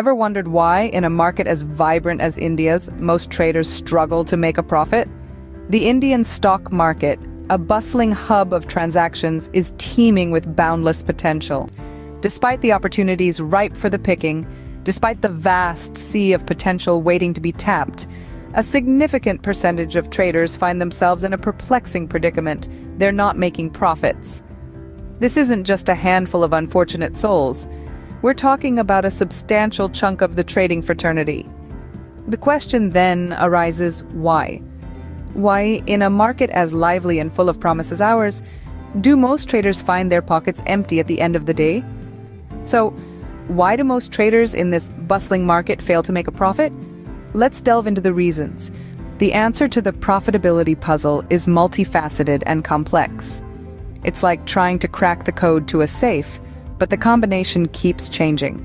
Ever wondered why, in a market as vibrant as India's, most traders struggle to make a profit? The Indian stock market, a bustling hub of transactions, is teeming with boundless potential. Despite the opportunities ripe for the picking, despite the vast sea of potential waiting to be tapped, a significant percentage of traders find themselves in a perplexing predicament. They're not making profits. This isn't just a handful of unfortunate souls. We're talking about a substantial chunk of the trading fraternity. The question then arises, why? Why, in a market as lively and full of promise as ours, do most traders find their pockets empty at the end of the day? So, why do most traders in this bustling market fail to make a profit? Let's delve into the reasons. The answer to the profitability puzzle is multifaceted and complex. It's like trying to crack the code to a safe, but the combination keeps changing.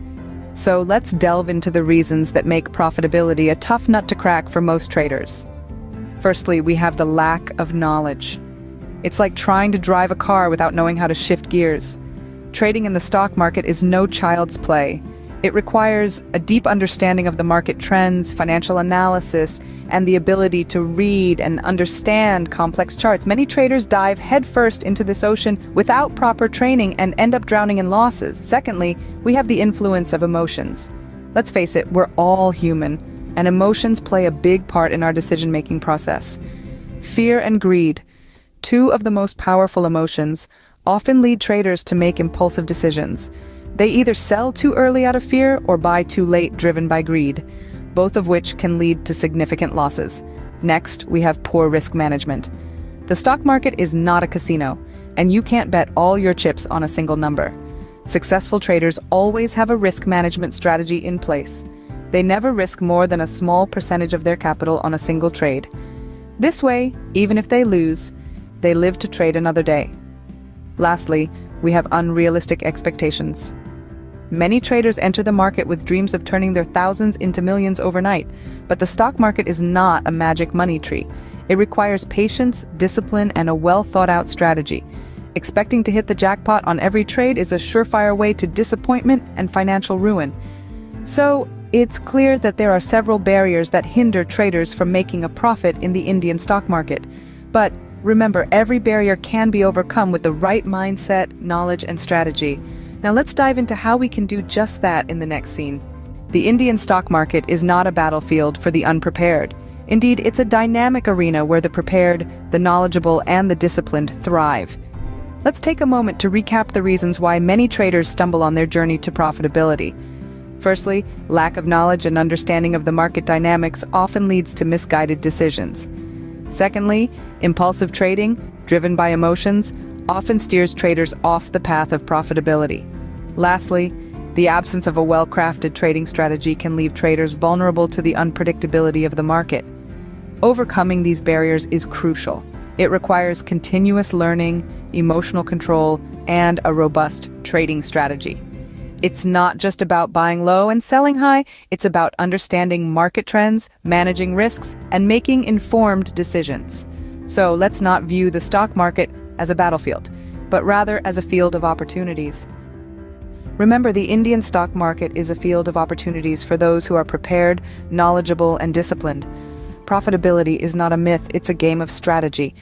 So let's delve into the reasons that make profitability a tough nut to crack for most traders. Firstly, we have the lack of knowledge. It's like trying to drive a car without knowing how to shift gears. Trading in the stock market is no child's play. It requires a deep understanding of the market trends, financial analysis, and the ability to read and understand complex charts. Many traders dive headfirst into this ocean without proper training and end up drowning in losses. Secondly, we have the influence of emotions. Let's face it, we're all human, and emotions play a big part in our decision-making process. Fear and greed, two of the most powerful emotions, often lead traders to make impulsive decisions. They either sell too early out of fear or buy too late driven by greed, both of which can lead to significant losses. Next, we have poor risk management. The stock market is not a casino, and you can't bet all your chips on a single number. Successful traders always have a risk management strategy in place. They never risk more than a small percentage of their capital on a single trade. This way, even if they lose, they live to trade another day. Lastly, we have unrealistic expectations. Many traders enter the market with dreams of turning their thousands into millions overnight, but the stock market is not a magic money tree. It requires patience, discipline, and a well-thought-out strategy. Expecting to hit the jackpot on every trade is a surefire way to disappointment and financial ruin. So, it's clear that there are several barriers that hinder traders from making a profit in the Indian stock market. But remember, every barrier can be overcome with the right mindset, knowledge, and strategy. Now let's dive into how we can do just that in the next scene. The Indian stock market is not a battlefield for the unprepared. Indeed, it's a dynamic arena where the prepared, the knowledgeable, and the disciplined thrive. Let's take a moment to recap the reasons why many traders stumble on their journey to profitability. Firstly, lack of knowledge and understanding of the market dynamics often leads to misguided decisions. Secondly, impulsive trading, driven by emotions, often steers traders off the path of profitability. Lastly, the absence of a well-crafted trading strategy can leave traders vulnerable to the unpredictability of the market. Overcoming these barriers is crucial. It requires continuous learning, emotional control, and a robust trading strategy. It's not just about buying low and selling high, it's about understanding market trends, managing risks, and making informed decisions. So let's not view the stock market as a battlefield, but rather as a field of opportunities. Remember, the Indian stock market is a field of opportunities for those who are prepared, knowledgeable, and disciplined. Profitability is not a myth, it's a game of strategy.